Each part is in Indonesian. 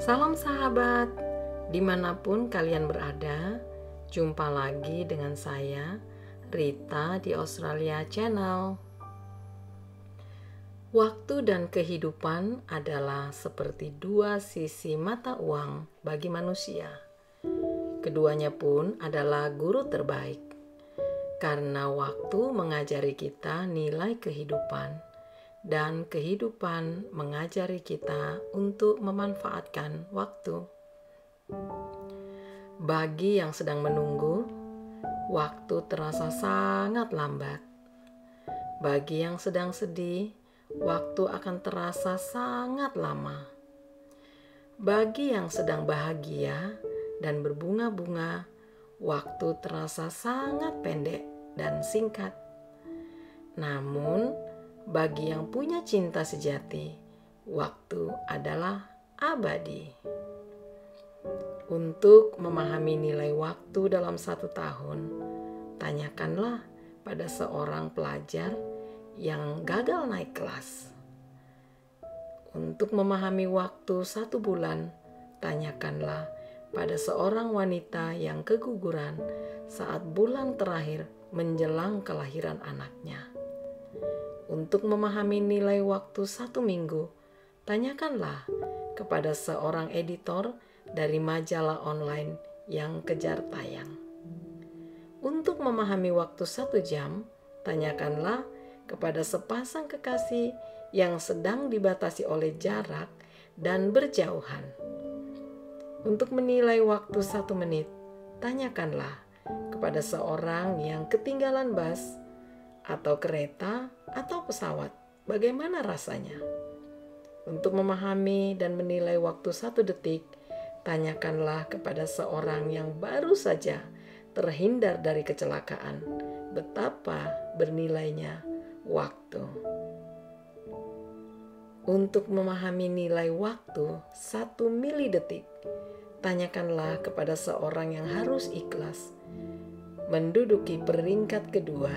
Salam sahabat, dimanapun kalian berada, jumpa lagi dengan saya, Rita di Australia Channel. Waktu dan kehidupan adalah seperti dua sisi mata uang bagi manusia. Keduanya pun adalah guru terbaik, karena waktu mengajari kita nilai kehidupan, dan kehidupan mengajari kita untuk memanfaatkan waktu. Bagi yang sedang menunggu, waktu terasa sangat lambat. Bagi yang sedang sedih, waktu akan terasa sangat lama. Bagi yang sedang bahagia dan berbunga-bunga, waktu terasa sangat pendek dan singkat. Namun, bagi yang punya cinta sejati, waktu adalah abadi. Untuk memahami nilai waktu dalam 1 tahun, tanyakanlah pada seorang pelajar yang gagal naik kelas. Untuk memahami waktu 1 bulan, tanyakanlah pada seorang wanita yang keguguran saat bulan terakhir menjelang kelahiran anaknya. Untuk memahami nilai waktu 1 minggu, tanyakanlah kepada seorang editor dari majalah online yang kejar tayang. Untuk memahami waktu 1 jam, tanyakanlah kepada sepasang kekasih yang sedang dibatasi oleh jarak dan berjauhan. Untuk menilai waktu 1 menit, tanyakanlah kepada seorang yang ketinggalan bus atau kereta atau pesawat, bagaimana rasanya? Untuk memahami dan menilai waktu 1 detik, tanyakanlah kepada seorang yang baru saja terhindar dari kecelakaan, betapa bernilainya waktu. Untuk memahami nilai waktu 1 milidetik, tanyakanlah kepada seorang yang harus ikhlas menduduki peringkat kedua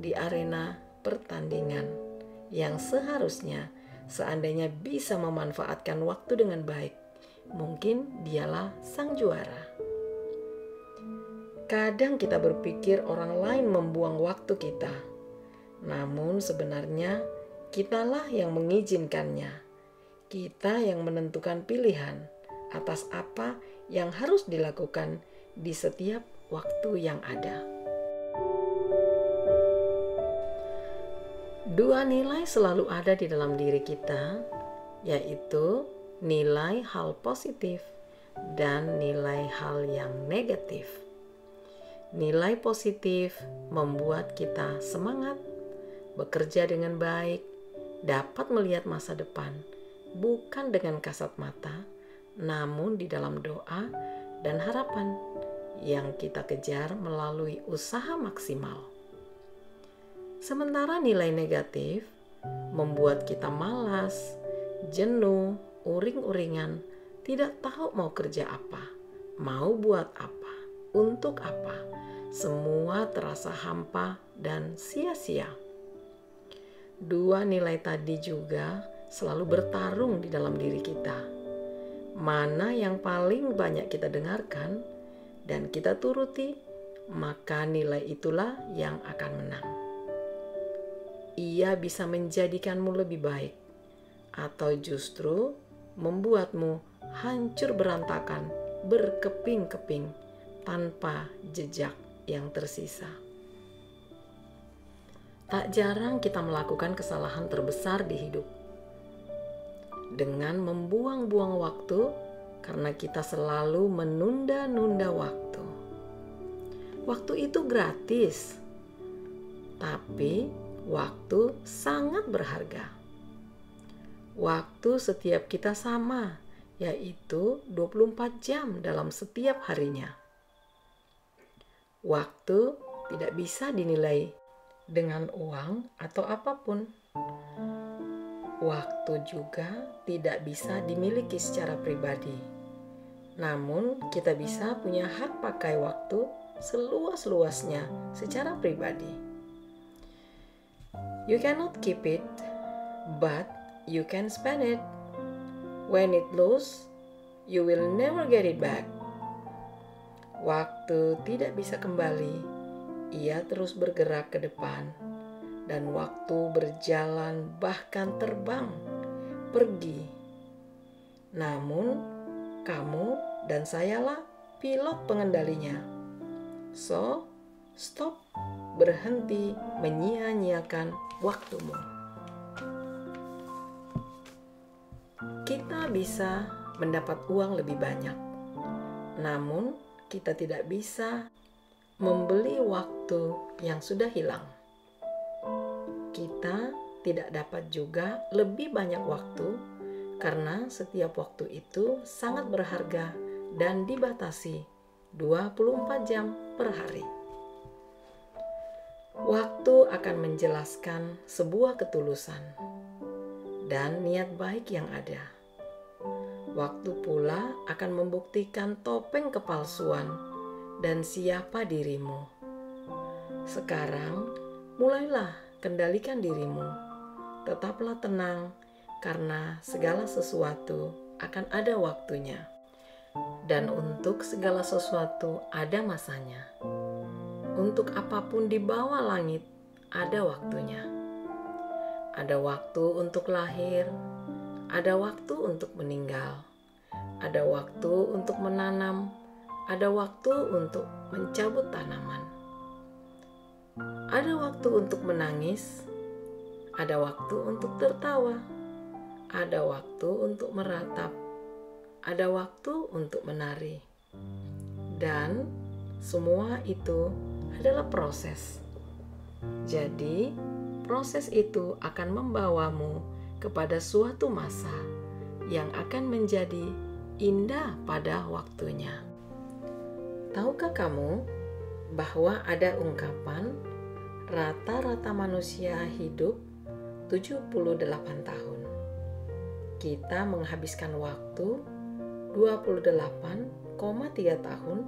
di arena pertandingan yang seharusnya seandainya bisa memanfaatkan waktu dengan baik, mungkin dialah sang juara. Kadang kita berpikir orang lain membuang waktu kita, namun sebenarnya kitalah yang mengizinkannya. Kita yang menentukan pilihan atas apa yang harus dilakukan di setiap waktu yang ada. Dua nilai selalu ada di dalam diri kita, yaitu nilai hal positif dan nilai hal yang negatif. Nilai positif membuat kita semangat, bekerja dengan baik, dapat melihat masa depan, bukan dengan kasat mata, namun di dalam doa dan harapan yang kita kejar melalui usaha maksimal. Sementara nilai negatif membuat kita malas, jenuh, uring-uringan, tidak tahu mau kerja apa, mau buat apa, untuk apa. Semua terasa hampa dan sia-sia. Dua nilai tadi juga selalu bertarung di dalam diri kita. Mana yang paling banyak kita dengarkan dan kita turuti, maka nilai itulah yang akan menang. Ia bisa menjadikanmu lebih baik, atau justru membuatmu hancur berantakan, berkeping-keping, tanpa jejak yang tersisa. Tak jarang kita melakukan kesalahan terbesar di hidup dengan membuang-buang waktu karena kita selalu menunda-nunda waktu. Waktu itu gratis, tapi waktu sangat berharga. Waktu setiap kita sama, yaitu 24 jam dalam setiap harinya. Waktu tidak bisa dinilai dengan uang atau apapun. Waktu juga tidak bisa dimiliki secara pribadi. Namun, kita bisa punya hak pakai waktu seluas-luasnya secara pribadi. You cannot keep it, but you can spend it. When it loose, You will never get it back. Waktu tidak bisa kembali, ia terus bergerak ke depan, dan waktu berjalan bahkan terbang, pergi. Namun, kamu dan sayalah pilot pengendalinya. So, stop, berhenti menyia-nyiakan waktumu. Kita bisa mendapat uang lebih banyak, namun kita tidak bisa membeli waktu yang sudah hilang. Kita tidak dapat juga lebih banyak waktu karena setiap waktu itu sangat berharga dan dibatasi 24 jam per hari. Waktu akan menjelaskan sebuah ketulusan dan niat baik yang ada. Waktu pula akan membuktikan topeng kepalsuan dan siapa dirimu. Sekarang, mulailah kendalikan dirimu. Tetaplah tenang, karena segala sesuatu akan ada waktunya. Dan untuk segala sesuatu ada masanya. Untuk apapun di bawah langit, ada waktunya. Ada waktu untuk lahir, ada waktu untuk meninggal, ada waktu untuk menanam, ada waktu untuk mencabut tanaman. Ada waktu untuk menangis, ada waktu untuk tertawa, ada waktu untuk meratap, ada waktu untuk menari. Dan semua itu adalah proses. Jadi, proses itu akan membawamu kepada suatu masa yang akan menjadi indah pada waktunya. Tahukah kamu bahwa ada ungkapan rata-rata manusia hidup 78 tahun. Kita menghabiskan waktu 28,3 tahun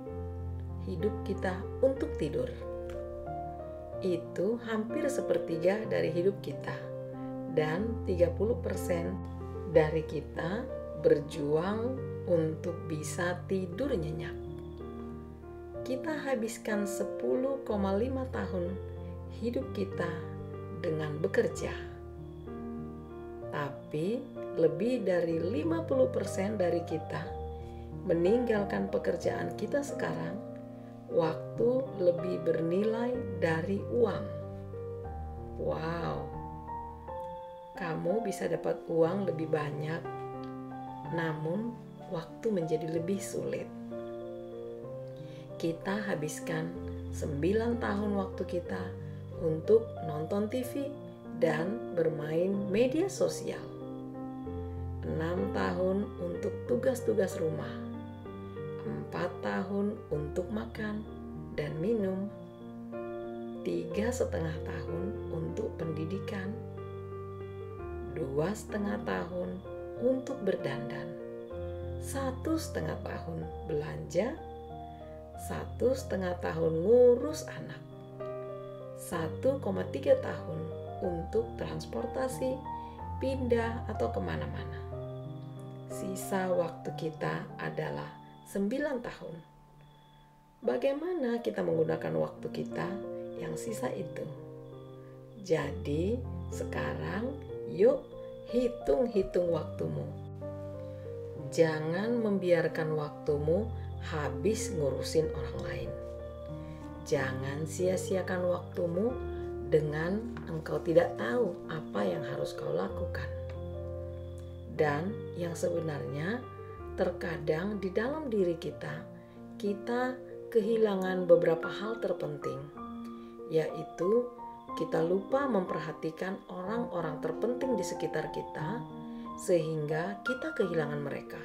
hidup kita untuk tidur. Itu hampir sepertiga dari hidup kita. Dan 30% dari kita berjuang untuk bisa tidur nyenyak. Kita habiskan 10,5 tahun hidup kita dengan bekerja. Tapi lebih dari 50% dari kita meninggalkan pekerjaan kita sekarang, waktu lebih bernilai dari uang. Wow! Kamu bisa dapat uang lebih banyak, namun waktu menjadi lebih sulit. Kita habiskan 9 tahun waktu kita untuk nonton TV dan bermain media sosial. 6 tahun untuk tugas-tugas rumah. 4 tahun untuk makan dan minum. 3,5 tahun untuk pendidikan. 2,5 tahun untuk berdandan, 1,5 tahun belanja, 1,5 tahun ngurus anak, 1,3 tahun untuk transportasi, pindah atau kemana-mana. Sisa waktu kita adalah 9 tahun. Bagaimana kita menggunakan waktu kita yang sisa itu? Jadi sekarang yuk hitung-hitung waktumu. Jangan membiarkan waktumu habis ngurusin orang lain. Jangan sia-siakan waktumu dengan engkau tidak tahu apa yang harus kau lakukan. Dan yang sebenarnya terkadang di dalam diri kita kehilangan beberapa hal terpenting, yaitu kita lupa memperhatikan orang-orang terpenting di sekitar kita sehingga kita kehilangan mereka.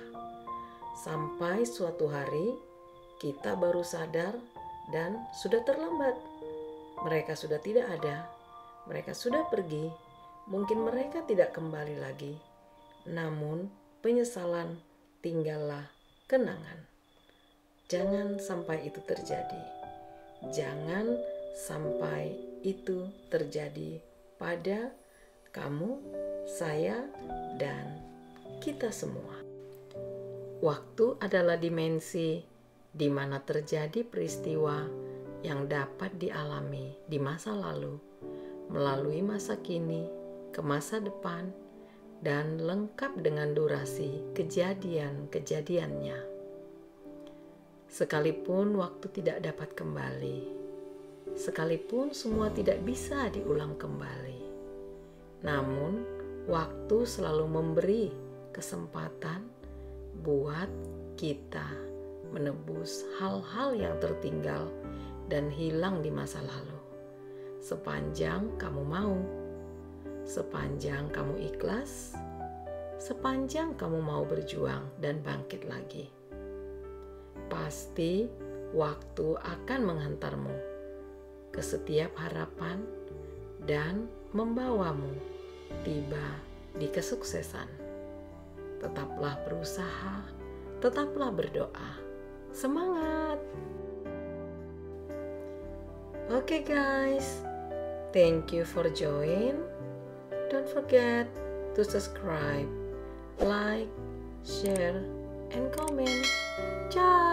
Sampai suatu hari kita baru sadar dan sudah terlambat. Mereka sudah tidak ada, mereka sudah pergi, mungkin mereka tidak kembali lagi. Namun penyesalan tinggallah kenangan. Jangan sampai itu terjadi. Jangan sampai itu terjadi pada kamu, saya, dan kita semua. Waktu adalah dimensi di mana terjadi peristiwa yang dapat dialami di masa lalu, melalui masa kini ke masa depan, dan lengkap dengan durasi kejadian-kejadiannya. Sekalipun waktu tidak dapat kembali, sekalipun semua tidak bisa diulang kembali, namun waktu selalu memberi kesempatan buat kita menebus hal-hal yang tertinggal dan hilang di masa lalu. Sepanjang kamu mau, sepanjang kamu ikhlas, sepanjang kamu mau berjuang dan bangkit lagi. Pasti waktu akan menghantarmu ke setiap harapan dan membawamu tiba di kesuksesan. Tetaplah berusaha, tetaplah berdoa. Semangat! Okay guys, thank you for join. Don't forget to subscribe, like, share, and comment. Ciao!